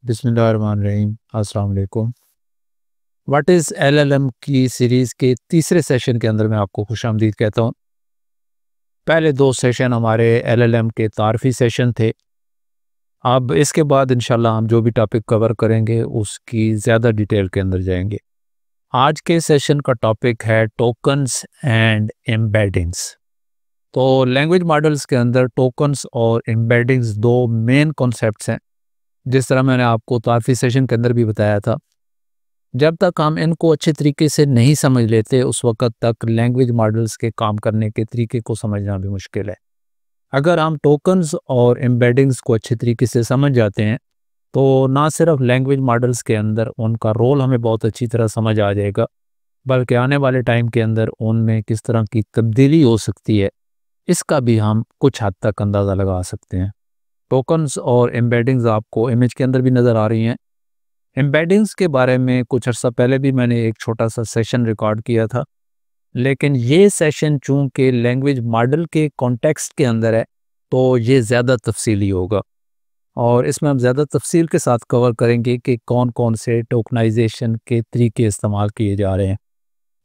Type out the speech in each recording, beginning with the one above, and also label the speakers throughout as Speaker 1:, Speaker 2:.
Speaker 1: बिस्मिल्लाहिर्रहमानिर्रहीम। अस्सलाम वालेकुम। व्हाट इज़ एलएलएम की सीरीज़ के तीसरे सेशन के अंदर मैं आपको खुशामदीद कहता हूँ। पहले 2 सेशन हमारे एलएलएम के तारफ़ी सेशन थे। अब इसके बाद इंशाल्लाह हम जो भी टॉपिक कवर करेंगे उसकी ज़्यादा डिटेल के अंदर जाएंगे। आज के सेशन का टॉपिक है टोकन्स एंड एम्बेडिंग्स। तो लैंग्वेज मॉडल्स के अंदर टोकन्स और एम्बेडिंग्स 2 मेन कॉन्सेप्ट्स हैं। जिस तरह मैंने आपको तारफ़ी सेशन के अंदर भी बताया था, जब तक हम इनको अच्छे तरीके से नहीं समझ लेते उस वक़्त तक लैंग्वेज मॉडल्स के काम करने के तरीके को समझना भी मुश्किल है। अगर हम टोकन्स और एम्बेडिंग्स को अच्छे तरीके से समझ जाते हैं तो ना सिर्फ लैंग्वेज मॉडल्स के अंदर उनका रोल हमें बहुत अच्छी तरह समझ आ जाएगा, बल्कि आने वाले टाइम के अंदर उनमें किस तरह की तब्दीली हो सकती है इसका भी हम कुछ हद तक अंदाज़ा लगा सकते हैं। टोकन्स और एम्बेडिंग्स आपको इमेज के अंदर भी नज़र आ रही हैं। एम्बेडिंग्स के बारे में कुछ अर्सा पहले भी मैंने एक छोटा सा सेशन रिकॉर्ड किया था, लेकिन ये सेशन चूँकि लैंग्वेज मॉडल के कॉन्टेक्स्ट के अंदर है तो ये ज़्यादा तफसीली होगा और इसमें हम ज़्यादा तफसील के साथ कवर करेंगे कि कौन कौन से टोकनाइजेशन के तरीके इस्तेमाल किए जा रहे हैं।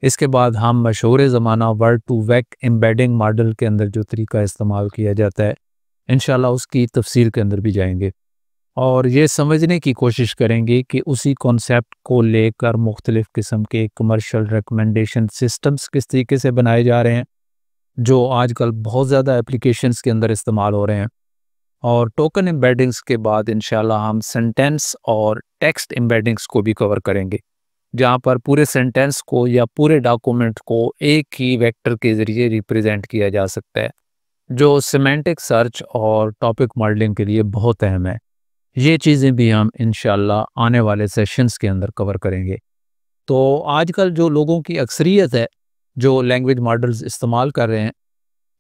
Speaker 1: इसके बाद हम मशहूर ज़माना word to vec embedding model के अंदर जो तरीका इस्तेमाल किया जाता है इंशाल्लाह उसकी तफसील के अंदर भी जाएंगे और ये समझने की कोशिश करेंगे कि उसी कॉन्सेप्ट को लेकर मुख्तलिफ़ किस्म के कमर्शियल रिकमेंडेशन सिस्टम्स किस तरीके से बनाए जा रहे हैं, जो आजकल बहुत ज़्यादा एप्लीकेशंस के अंदर इस्तेमाल हो रहे हैं। और टोकन एम्बेडिंग्स के बाद इंशाल्लाह हम सेंटेंस और टेक्स्ट एम्बेडिंग्स को भी कवर करेंगे, जहाँ पर पूरे सेंटेंस को या पूरे डॉक्यूमेंट को एक ही वेक्टर के ज़रिए रिप्रेजेंट किया जा सकता है, जो सिमेंटिक सर्च और टॉपिक मॉडलिंग के लिए बहुत अहम है। ये चीज़ें भी हम इंशाल्लाह आने वाले सेशंस के अंदर कवर करेंगे। तो आजकल जो लोगों की अक्सरियत है जो लैंग्वेज मॉडल्स इस्तेमाल कर रहे हैं,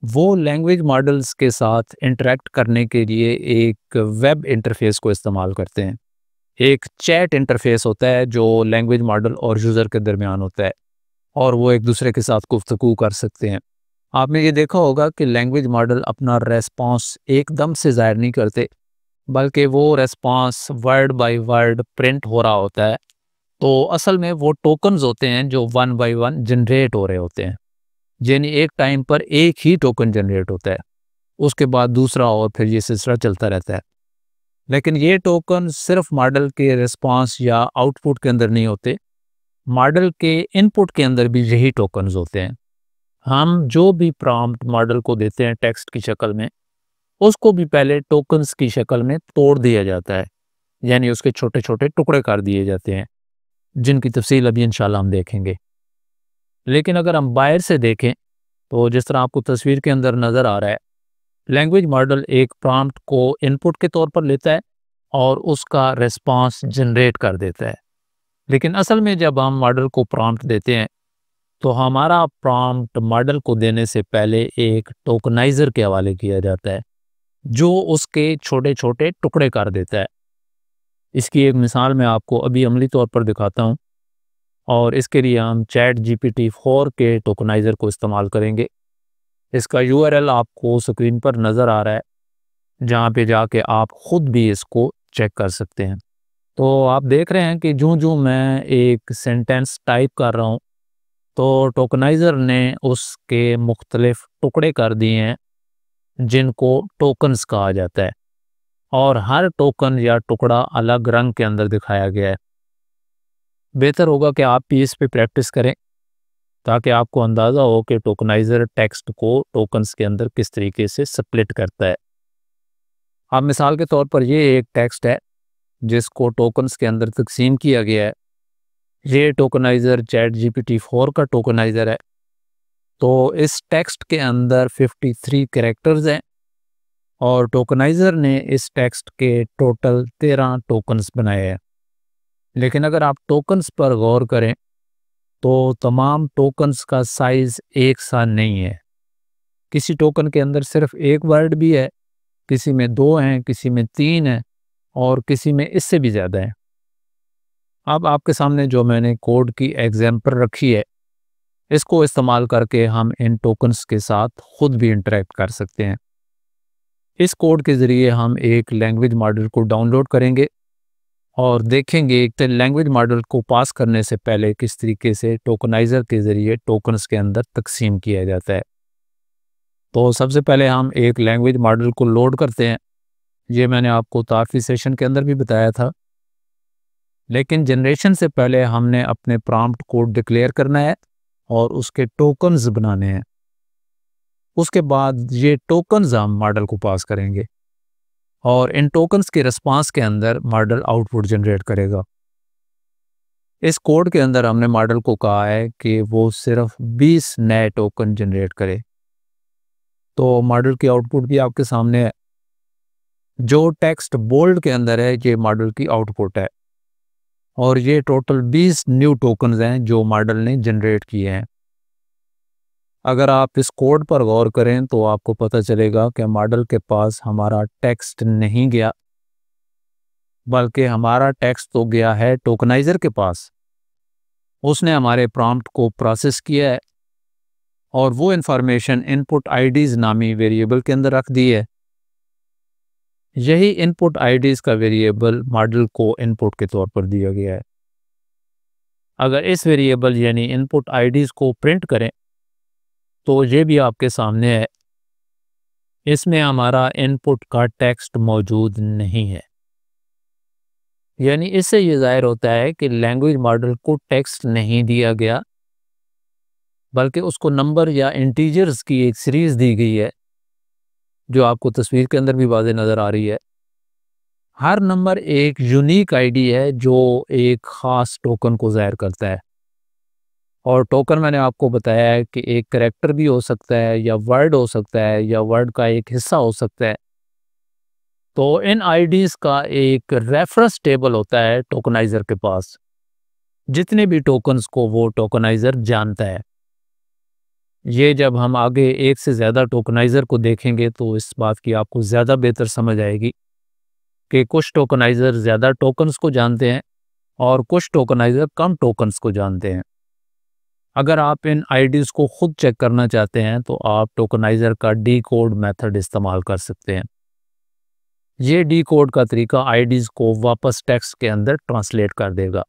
Speaker 1: वो लैंग्वेज मॉडल्स के साथ इंटरेक्ट करने के लिए एक वेब इंटरफेस को इस्तेमाल करते हैं। एक चैट इंटरफेस होता है जो लैंग्वेज मॉडल और यूज़र के दरमियान होता है और वो एक दूसरे के साथ गुफ्तगू कर सकते हैं। आपने ये देखा होगा कि लैंग्वेज मॉडल अपना रेस्पॉन्स एकदम से ज़ाहिर नहीं करते, बल्कि वो response word by word print हो रहा होता है। तो असल में वो टोकन्स होते हैं जो 1 बाय 1 जनरेट हो रहे होते हैं, यानी एक टाइम पर एक ही टोकन जनरेट होता है, उसके बाद दूसरा और फिर ये सिलसिला चलता रहता है। लेकिन ये टोकन सिर्फ मॉडल के रिस्पॉन्स या आउटपुट के अंदर नहीं होते, मॉडल के इनपुट के अंदर भी यही टोकन्स होते हैं। हम जो भी प्रॉम्प्ट मॉडल को देते हैं टेक्स्ट की शक्ल में, उसको भी पहले टोकन्स की शक्ल में तोड़ दिया जाता है, यानी उसके छोटे छोटे टुकड़े कर दिए जाते हैं, जिनकी तफसील अभी इंशाल्लाह हम देखेंगे। लेकिन अगर हम बाहर से देखें तो जिस तरह आपको तस्वीर के अंदर नज़र आ रहा है, लैंग्वेज मॉडल एक प्रॉम्प्ट को इनपुट के तौर पर लेता है और उसका रिस्पांस जनरेट कर देता है। लेकिन असल में जब हम मॉडल को प्रॉम्प्ट देते हैं तो हमारा प्रॉम्प्ट मॉडल को देने से पहले एक टोकनाइज़र के हवाले किया जाता है, जो उसके छोटे छोटे टुकड़े कर देता है। इसकी एक मिसाल मैं आपको अभी अमली तौर पर दिखाता हूँ और इसके लिए हम चैट जीपीटी 4 के टोकनाइज़र को इस्तेमाल करेंगे। इसका यूआरएल आपको स्क्रीन पर नज़र आ रहा है, जहाँ पे जाके आप ख़ुद भी इसको चेक कर सकते हैं। तो आप देख रहे हैं कि जूँ-जूँ मैं एक सेंटेंस टाइप कर रहा हूँ तो टोकनाइज़र ने उसके मुख्तलिफ टुकड़े कर दिए हैं, जिनको टोकन्स कहा जाता है और हर टोकन या टुकड़ा अलग रंग के अंदर दिखाया गया है। बेहतर होगा कि आप भी इस पे प्रैक्टिस करें ताकि आपको अंदाज़ा हो कि टोकनाइज़र टेक्स्ट को टोकन्स के अंदर किस तरीके से स्प्लिट करता है। अब मिसाल के तौर पर ये एक टेक्स्ट है जिसको टोकन्स के अंदर तकसीम किया गया है। ये टोकनाइज़र चैट जीपीटी 4 का टोकनाइज़र है। तो इस टेक्स्ट के अंदर 53 कैरेक्टर्स हैं और टोकनाइज़र ने इस टेक्स्ट के टोटल 13 टोकन्स बनाए हैं। लेकिन अगर आप टोकन्स पर गौर करें तो तमाम टोकन्स का साइज़ एक सा नहीं है। किसी टोकन के अंदर सिर्फ एक वर्ड भी है, किसी में 2 हैं, किसी में 3 हैं और किसी में इससे भी ज़्यादा है। अब आपके सामने जो मैंने कोड की एग्जाम्पल रखी है, इसको इस्तेमाल करके हम इन टोकन्स के साथ ख़ुद भी इंटरेक्ट कर सकते हैं। इस कोड के ज़रिए हम एक लैंग्वेज मॉडल को डाउनलोड करेंगे और देखेंगे कि लैंग्वेज मॉडल को पास करने से पहले किस तरीके से टोकनाइज़र के ज़रिए टोकन्स के अंदर तकसीम किया जाता है। तो सबसे पहले हम एक लैंग्वेज मॉडल को लोड करते हैं। ये मैंने आपको तारफ़ी सेशन के अंदर भी बताया था। लेकिन जनरेशन से पहले हमने अपने प्रॉम्प्ट को डिक्लेयर करना है और उसके टोकन्स बनाने हैं। उसके बाद ये टोकन्स हम मॉडल को पास करेंगे और इन टोकन्स के रिस्पांस के अंदर मॉडल आउटपुट जनरेट करेगा। इस कोड के अंदर हमने मॉडल को कहा है कि वो सिर्फ 20 नए टोकन जनरेट करे। तो मॉडल की आउटपुट भी आपके सामने है। जो टेक्स्ट बोल्ड के अंदर है ये मॉडल की आउटपुट है और ये टोटल 20 न्यू टोकन्स हैं जो मॉडल ने जनरेट किए हैं। अगर आप इस कोड पर गौर करें तो आपको पता चलेगा कि मॉडल के पास हमारा टेक्स्ट नहीं गया, बल्कि हमारा टेक्स्ट तो गया है टोकनाइज़र के पास। उसने हमारे प्रॉम्प्ट को प्रोसेस किया है और वो इन्फॉर्मेशन इनपुट आईडीज़ नामी वेरिएबल के अंदर रख दी है। यही इनपुट आईडीज़ का वेरिएबल मॉडल को इनपुट के तौर पर दिया गया है। अगर इस वेरिएबल यानी इनपुट आईडीज़ को प्रिंट करें तो ये भी आपके सामने है। इसमें हमारा इनपुट का टेक्स्ट मौजूद नहीं है। यानी इससे ये ज़ाहिर होता है कि लैंग्वेज मॉडल को टेक्स्ट नहीं दिया गया, बल्कि उसको नंबर या इंटीजर्स की एक सीरीज़ दी गई है, जो आपको तस्वीर के अंदर भी वाज़ेह नज़र आ रही है। हर नंबर एक यूनिक आईडी है जो एक ख़ास टोकन को ज़ाहिर करता है। और टोकन मैंने आपको बताया है कि एक करैक्टर भी हो सकता है या वर्ड हो सकता है या वर्ड का एक हिस्सा हो सकता है। तो इन आईडीज़ का एक रेफरेंस टेबल होता है टोकनाइज़र के पास, जितने भी टोकन्स को वो टोकनाइज़र जानता है। ये जब हम आगे एक से ज़्यादा टोकनाइज़र को देखेंगे तो इस बात की आपको ज़्यादा बेहतर समझ आएगी कि कुछ टोकनाइज़र ज़्यादा टोकन्स को जानते हैं और कुछ टोकनाइज़र कम टोकन्स को जानते हैं। अगर आप इन आईडीज़ को खुद चेक करना चाहते हैं तो आप टोकनाइज़र का डीकोड मेथड इस्तेमाल कर सकते हैं। ये डीकोड का तरीका आईडीज़ को वापस टेक्स्ट के अंदर ट्रांसलेट कर देगा।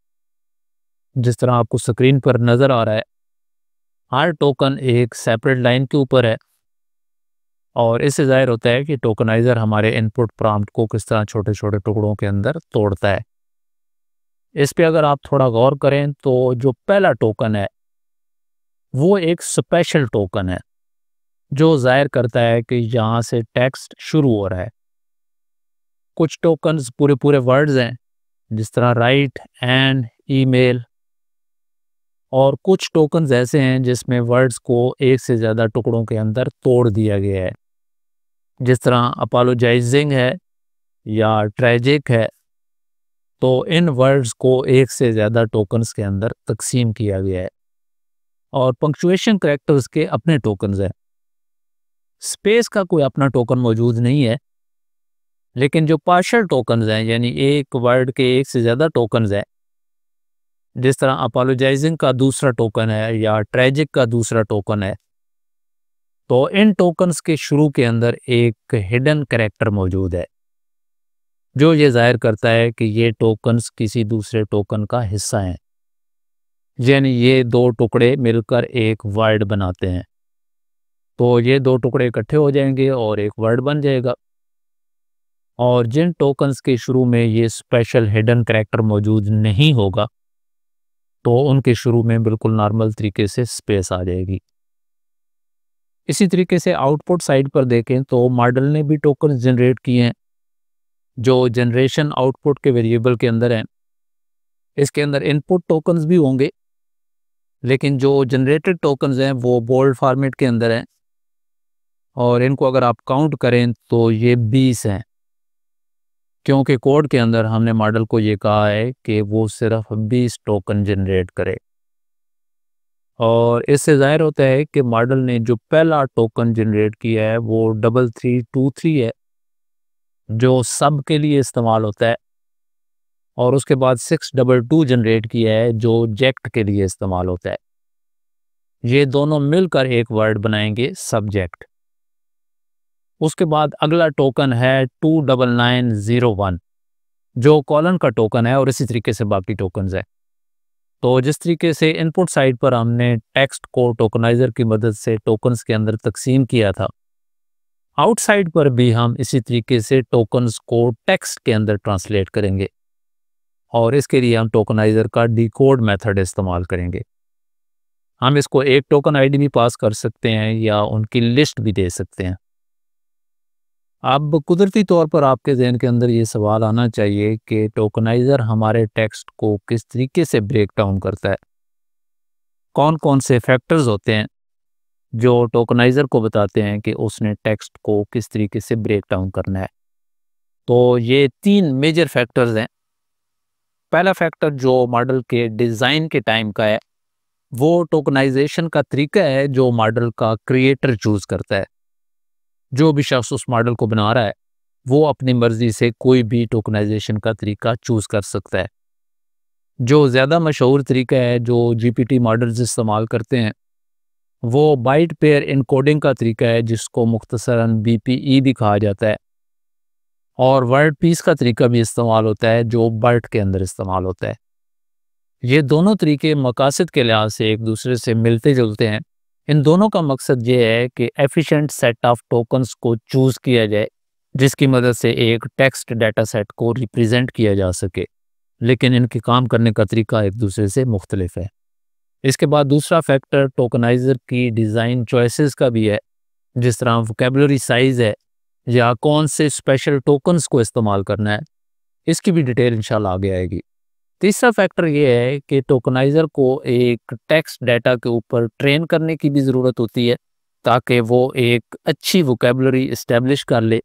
Speaker 1: जिस तरह आपको स्क्रीन पर नज़र आ रहा है, हर टोकन एक सेपरेट लाइन के ऊपर है और इससे ज़ाहिर होता है कि टोकनाइज़र हमारे इनपुट प्रॉम्प्ट को किस तरह छोटे छोटे टुकड़ों के अंदर तोड़ता है। इस पे अगर आप थोड़ा गौर करें तो जो पहला टोकन है वो एक स्पेशल टोकन है जो ज़ाहिर करता है कि यहाँ से टेक्स्ट शुरू हो रहा है। कुछ टोकन्स पूरे पूरे वर्ड्स हैं, जिस तरह राइट, एंड, ईमेल, और कुछ टोकन्स ऐसे हैं जिसमें वर्ड्स को एक से ज़्यादा टुकड़ों के अंदर तोड़ दिया गया है, जिस तरह अपोलोजाइजिंग है या ट्रेजिक है। तो इन वर्ड्स को एक से ज़्यादा टोकन्स के अंदर तकसीम किया गया है और पंक्चुएशन करैक्टर्स के अपने टोकन्स हैं। स्पेस का कोई अपना टोकन मौजूद नहीं है, लेकिन जो पार्शियल टोकन्स हैं यानी एक वर्ड के एक से ज़्यादा टोकन्स हैं, जिस तरह अपोलोजाइजिंग का दूसरा टोकन है या ट्रेजिक का दूसरा टोकन है, तो इन टोकन्स के शुरू के अंदर एक हिडन कैरेक्टर मौजूद है जो ये जाहिर करता है कि ये टोकन्स किसी दूसरे टोकन का हिस्सा हैं। यानी ये दो टुकड़े मिलकर एक वर्ड बनाते हैं, तो ये दो टुकड़े इकट्ठे हो जाएंगे और एक वर्ड बन जाएगा। और जिन टोकन्स के शुरू में ये स्पेशल हिडन कैरेक्टर मौजूद नहीं होगा तो उनके शुरू में बिल्कुल नॉर्मल तरीके से स्पेस आ जाएगी। इसी तरीके से आउटपुट साइड पर देखें तो मॉडल ने भी टोकन जनरेट किए हैं जो जनरेशन आउटपुट के वेरिएबल के अंदर हैं। इसके अंदर इनपुट टोकन्स भी होंगे, लेकिन जो जनरेटेड टोकन्स हैं वो बोल्ड फॉर्मेट के अंदर हैं और इनको अगर आप काउंट करें तो ये 20 हैं, क्योंकि कोड के अंदर हमने मॉडल को ये कहा है कि वो सिर्फ 20 टोकन जनरेट करे। और इससे ज़ाहिर होता है कि मॉडल ने जो पहला टोकन जनरेट किया है वो 3323 है, जो सब के लिए इस्तेमाल होता है, और उसके बाद 622 जनरेट किया है जो जेक्ट के लिए इस्तेमाल होता है। ये दोनों मिलकर एक वर्ड बनाएंगे सब्जेक्ट। उसके बाद अगला टोकन है 29901, जो कॉलन का टोकन है और इसी तरीके से बाकी टोकन्स है। तो जिस तरीके से इनपुट साइड पर हमने टेक्स्ट को टोकनाइजर की मदद से टोकन्स के अंदर तकसीम किया था, आउटसाइड पर भी हम इसी तरीके से टोकन्स को टेक्स्ट के अंदर ट्रांसलेट करेंगे और इसके लिए हम टोकनाइजर का डिकोड मेथड इस्तेमाल करेंगे। हम इसको एक टोकन आईडी भी पास कर सकते हैं या उनकी लिस्ट भी दे सकते हैं। अब कुदरती तौर पर आपके जहन के अंदर ये सवाल आना चाहिए कि टोकनाइज़र हमारे टेक्स्ट को किस तरीके से ब्रेक डाउन करता है, कौन कौन से फैक्टर्स होते हैं जो टोकनाइज़र को बताते हैं कि उसने टेक्स्ट को किस तरीके से ब्रेक डाउन करना है। तो ये 3 मेजर फैक्टर्स हैं। पहला फैक्टर जो मॉडल के डिज़ाइन के टाइम का है, वो टोकनाइजेशन का तरीका है जो मॉडल का क्रिएटर चूज़ करता है। जो भी शख्स उस मॉडल को बना रहा है वो अपनी मर्जी से कोई भी टोकनाइजेशन का तरीका चूज़ कर सकता है। जो ज़्यादा मशहूर तरीका है जो जीपीटी मॉडल्स इस्तेमाल करते हैं वो बाइट पेयर इनकोडिंग का तरीका है, जिसको मुख्तसरन बीपीई भी कहा जाता है, और वर्ड पीस का तरीका भी इस्तेमाल होता है जो बर्ट के अंदर इस्तेमाल होता है। ये दोनों तरीके मकासद के लिहाज से एक दूसरे से मिलते जुलते हैं। इन दोनों का मकसद ये है कि एफिशिएंट सेट ऑफ टोकन्स को चूज़ किया जाए जिसकी मदद से एक टेक्स्ट डाटा सेट को रिप्रेजेंट किया जा सके, लेकिन इनके काम करने का तरीका एक दूसरे से मुख्तलिफ है। इसके बाद दूसरा फैक्टर टोकनाइज़र की डिज़ाइन चॉइसेस का भी है, जिस तरह वोकेबलरी साइज़ है या कौन से स्पेशल टोकन्स को इस्तेमाल करना है, इसकी भी डिटेल इंशाल्लाह आगे आएगी। तीसरा फैक्टर ये है कि टोकनाइज़र को एक टेक्स्ट डाटा के ऊपर ट्रेन करने की भी ज़रूरत होती है ताकि वो एक अच्छी वोकेबलरी इस्टेब्लिश कर ले।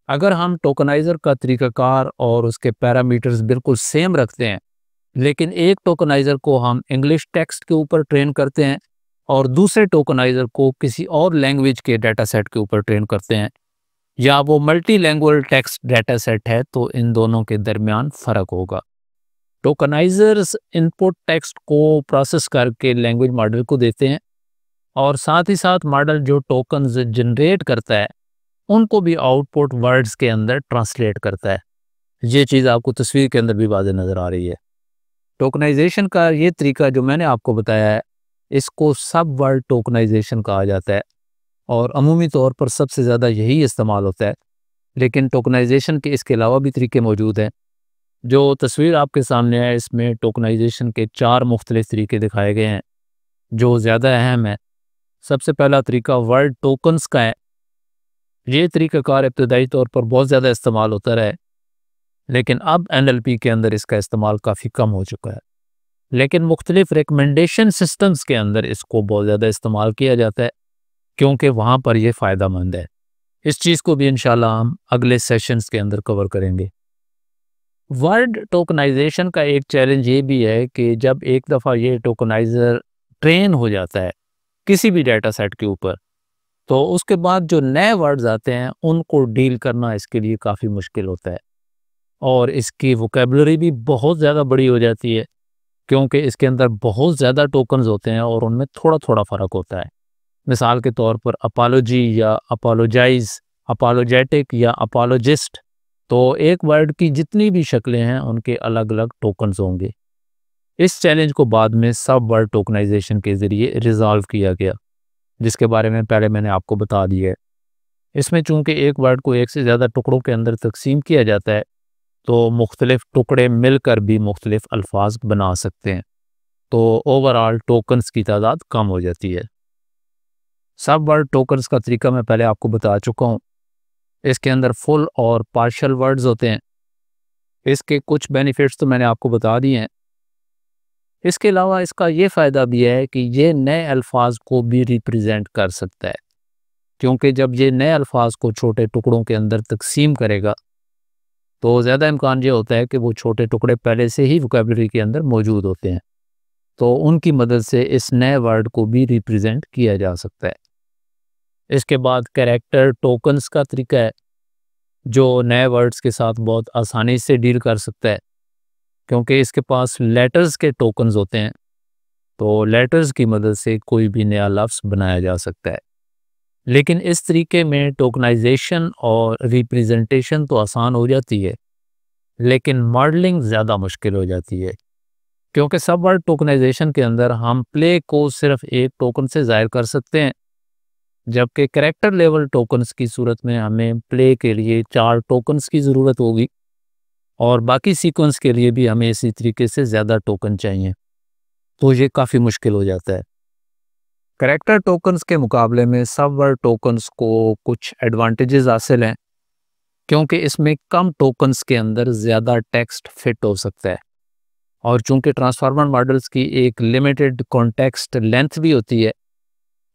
Speaker 1: अगर हम टोकनाइज़र का तरीक़ाकार और उसके पैरामीटर्स बिल्कुल सेम रखते हैं, लेकिन एक टोकनाइज़र को हम इंग्लिश टेक्स्ट के ऊपर ट्रेन करते हैं और दूसरे टोकनाइज़र को किसी और लैंग्वेज के डाटा सेट के ऊपर ट्रेन करते हैं, या वो multi language text data set है, तो इन दोनों के दरमियान फ़र्क होगा। टोकनाइज़र्स इनपुट टेक्स्ट को प्रोसेस करके लैंग्वेज मॉडल को देते हैं और साथ ही साथ मॉडल जो टोकन्स जनरेट करता है उनको भी आउटपुट वर्ड्स के अंदर ट्रांसलेट करता है। ये चीज़ आपको तस्वीर के अंदर भी वाज़ेह नज़र आ रही है। टोकनाइजेशन का ये तरीका जो मैंने आपको बताया है, इसको सब वर्ड टोकनाइजेशन कहा जाता है और अमूमी तौर पर सबसे ज़्यादा यही इस्तेमाल होता है, लेकिन टोकनाइजेशन के इसके अलावा भी तरीके मौजूद हैं। जो तस्वीर आपके सामने है इसमें टोकनाइजेशन के 4 मुख्तलिफ तरीके दिखाए गए हैं जो ज़्यादा अहम है। सबसे पहला तरीका वर्ड टोकन्स का है। ये तरीक़ाकार इब्तदाई तौर पर बहुत ज़्यादा इस्तेमाल होता रहा है, लेकिन अब NLP के अंदर इसका इस्तेमाल काफ़ी कम हो चुका है, लेकिन मुख्तलिफ रिकमेंडेशन सिस्टम्स के अंदर इसको बहुत ज़्यादा इस्तेमाल किया जाता है क्योंकि वहाँ पर यह फ़ायदेमंद है। इस चीज़ को भी इंशाल्लाह हम अगले सेशंस के अंदर कवर करेंगे। वर्ड टोकनाइजेशन का एक चैलेंज ये भी है कि जब एक दफ़ा ये टोकनाइज़र ट्रेन हो जाता है किसी भी डाटा सेट के ऊपर, तो उसके बाद जो नए वर्ड्स आते हैं उनको डील करना इसके लिए काफ़ी मुश्किल होता है और इसकी वोकेबलरी भी बहुत ज़्यादा बड़ी हो जाती है क्योंकि इसके अंदर बहुत ज़्यादा टोकन्स होते हैं और उनमें थोड़ा थोड़ा फ़र्क होता है। मिसाल के तौर पर अपोलॉजी या अपोलोजाइज़, अपोलोजेटिक या अपोलोजिस्ट, तो एक वर्ड की जितनी भी शक्लें हैं उनके अलग अलग टोकन्स होंगे। इस चैलेंज को बाद में सब वर्ड टोकनाइजेशन के ज़रिए रिजॉल्व किया गया, जिसके बारे में पहले मैंने आपको बता दिया है। इसमें चूंकि एक वर्ड को एक से ज़्यादा टुकड़ों के अंदर तकसीम किया जाता है, तो मुख्तलिफ टुकड़े मिलकर भी मुख्तलिफ अल्फाज बना सकते हैं, तो ओवरऑल टोकन्स की तादाद कम हो जाती है। सब वर्ड टोकन्स का तरीका मैं पहले आपको बता चुका हूँ। इसके अंदर फुल और पार्शल वर्ड्स होते हैं। इसके कुछ बेनिफिट्स तो मैंने आपको बता दिए हैं। इसके अलावा इसका ये फ़ायदा भी है कि ये नए अल्फाज को भी रिप्रेजेंट कर सकता है, क्योंकि जब ये नए अल्फाज को छोटे टुकड़ों के अंदर तकसीम करेगा तो ज़्यादा इम्कान ये होता है कि वो छोटे टुकड़े पहले से ही वोकेबलरी के अंदर मौजूद होते हैं, तो उनकी मदद से इस नए वर्ड को भी रिप्रेजेंट किया जा सकता है। इसके बाद कैरेक्टर टोकन्स का तरीका है जो नए वर्ड्स के साथ बहुत आसानी से डील कर सकता है, क्योंकि इसके पास लेटर्स के टोकन्स होते हैं, तो लेटर्स की मदद से कोई भी नया लफ्ज़ बनाया जा सकता है। लेकिन इस तरीके में टोकनाइजेशन और रिप्रेजेंटेशन तो आसान हो जाती है, लेकिन मॉडलिंग ज़्यादा मुश्किल हो जाती है, क्योंकि सब वर्ड टोकनाइजेशन के अंदर हम प्ले को सिर्फ एक टोकन से ज़ाहिर कर सकते हैं, जबकि कैरेक्टर लेवल टोकन्स की सूरत में हमें प्ले के लिए 4 टोकन्स की ज़रूरत होगी और बाकी सीक्वेंस के लिए भी हमें इसी तरीके से ज़्यादा टोकन चाहिए, तो ये काफ़ी मुश्किल हो जाता है। कैरेक्टर टोकन्स के मुकाबले में सब वर्ड टोकन्स को कुछ एडवांटेजेस हासिल हैं, क्योंकि इसमें कम टोकन्स के अंदर ज़्यादा टेक्स्ट फिट हो सकता है और चूंकि ट्रांसफार्मर मॉडल्स की एक लिमिटेड कॉन्टेक्स्ट लेंथ भी होती है,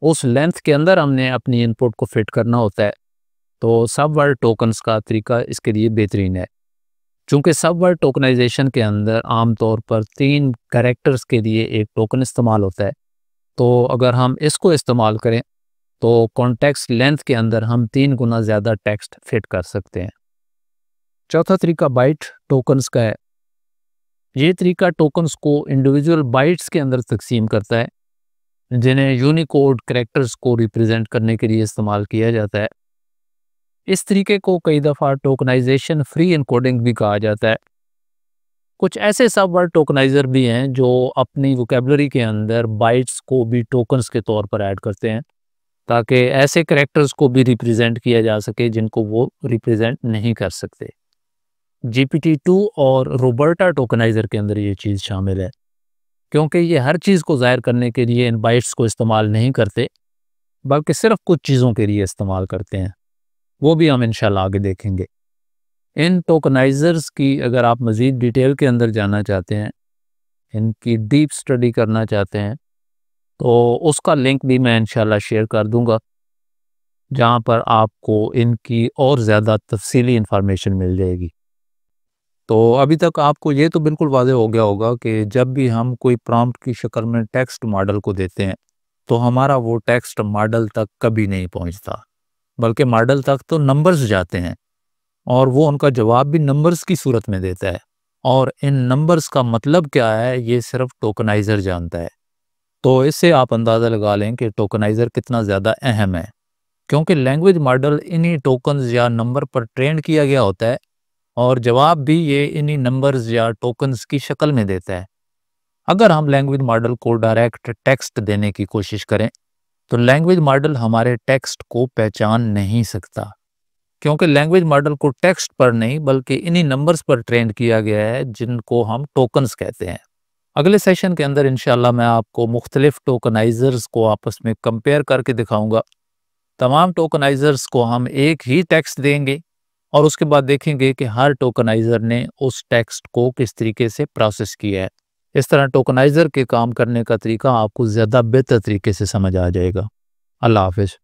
Speaker 1: उस लेंथ के अंदर हमने अपनी इनपुट को फिट करना होता है, तो सब वर्ड टोकन्स का तरीका इसके लिए बेहतरीन है। चूंकि सब वर्ड टोकनाइजेशन के अंदर आमतौर पर 3 कैरेक्टर्स के लिए एक टोकन इस्तेमाल होता है, तो अगर हम इसको इस्तेमाल करें तो कॉन्टेक्स्ट लेंथ के अंदर हम 3 गुना ज़्यादा टेक्स्ट फिट कर सकते हैं। चौथा तरीका बाइट टोकन्स का है। ये तरीका टोकन्स को इंडिविजुअल बाइट्स के अंदर तकसीम करता है, जिन्हें यूनिकोड कैरेक्टर्स को रिप्रेजेंट करने के लिए इस्तेमाल किया जाता है। इस तरीके को कई दफ़ा टोकनाइजेशन फ्री एनकोडिंग भी कहा जाता है। कुछ ऐसे सब वर्ड टोकनाइज़र भी हैं जो अपनी वोकेबलरी के अंदर बाइट्स को भी टोकन्स के तौर पर ऐड करते हैं, ताकि ऐसे कैरेक्टर्स को भी रिप्रेजेंट किया जा सके जिनको वो रिप्रेजेंट नहीं कर सकते। GPT-2 और रोबर्टा टोकनाइज़र के अंदर ये चीज़ शामिल है, क्योंकि ये हर चीज़ को ज़ाहिर करने के लिए इन बाइट्स को इस्तेमाल नहीं करते, बल्कि सिर्फ कुछ चीज़ों के लिए इस्तेमाल करते हैं। वो भी हम इंशाल्लाह आगे देखेंगे। इन टोकनाइज़र्स की अगर आप मज़ीद डिटेल के अंदर जानना चाहते हैं, इनकी डीप स्टडी करना चाहते हैं, तो उसका लिंक भी मैं इंशाल्लाह शेयर कर दूंगा, जहां पर आपको इनकी और ज़्यादा तफसीली इंफॉर्मेशन मिल जाएगी। तो अभी तक आपको ये तो बिल्कुल वाज़ेह हो गया होगा कि जब भी हम कोई प्रॉम्प्ट की शक्ल में टेक्स्ट मॉडल को देते हैं, तो हमारा वो टेक्स्ट मॉडल तक कभी नहीं पहुंचता, बल्कि मॉडल तक तो नंबर्स जाते हैं और वो उनका जवाब भी नंबर्स की सूरत में देता है, और इन नंबर्स का मतलब क्या है ये सिर्फ टोकनाइज़र जानता है। तो इससे आप अंदाज़ा लगा लें कि टोकनाइज़र कितना ज़्यादा अहम है, क्योंकि लैंग्वेज मॉडल इन्हीं टोकन्स या नंबर पर ट्रेन किया गया होता है और जवाब भी ये इन्हीं नंबर्स या टोकन्स की शक्ल में देता है। अगर हम लैंग्वेज मॉडल को डायरेक्ट टेक्स्ट देने की कोशिश करें, तो लैंग्वेज मॉडल हमारे टेक्स्ट को पहचान नहीं सकता, क्योंकि लैंग्वेज मॉडल को टेक्स्ट पर नहीं बल्कि इन्हीं नंबर्स पर ट्रेन किया गया है, जिनको हम टोकन्स कहते हैं। अगले सेशन के अंदर इंशाल्लाह मैं आपको मुख्तलिफ टोकनाइज़र्स को आपस में कंपेयर करके दिखाऊंगा। तमाम टोकनाइज़र्स को हम एक ही टेक्स्ट देंगे और उसके बाद देखेंगे कि हर टोकनाइज़र ने उस टेक्स्ट को किस तरीके से प्रोसेस किया है। इस तरह टोकनाइज़र के काम करने का तरीका आपको ज़्यादा बेहतर तरीके से समझ आ जाएगा। अल्लाह हाफ़िज़।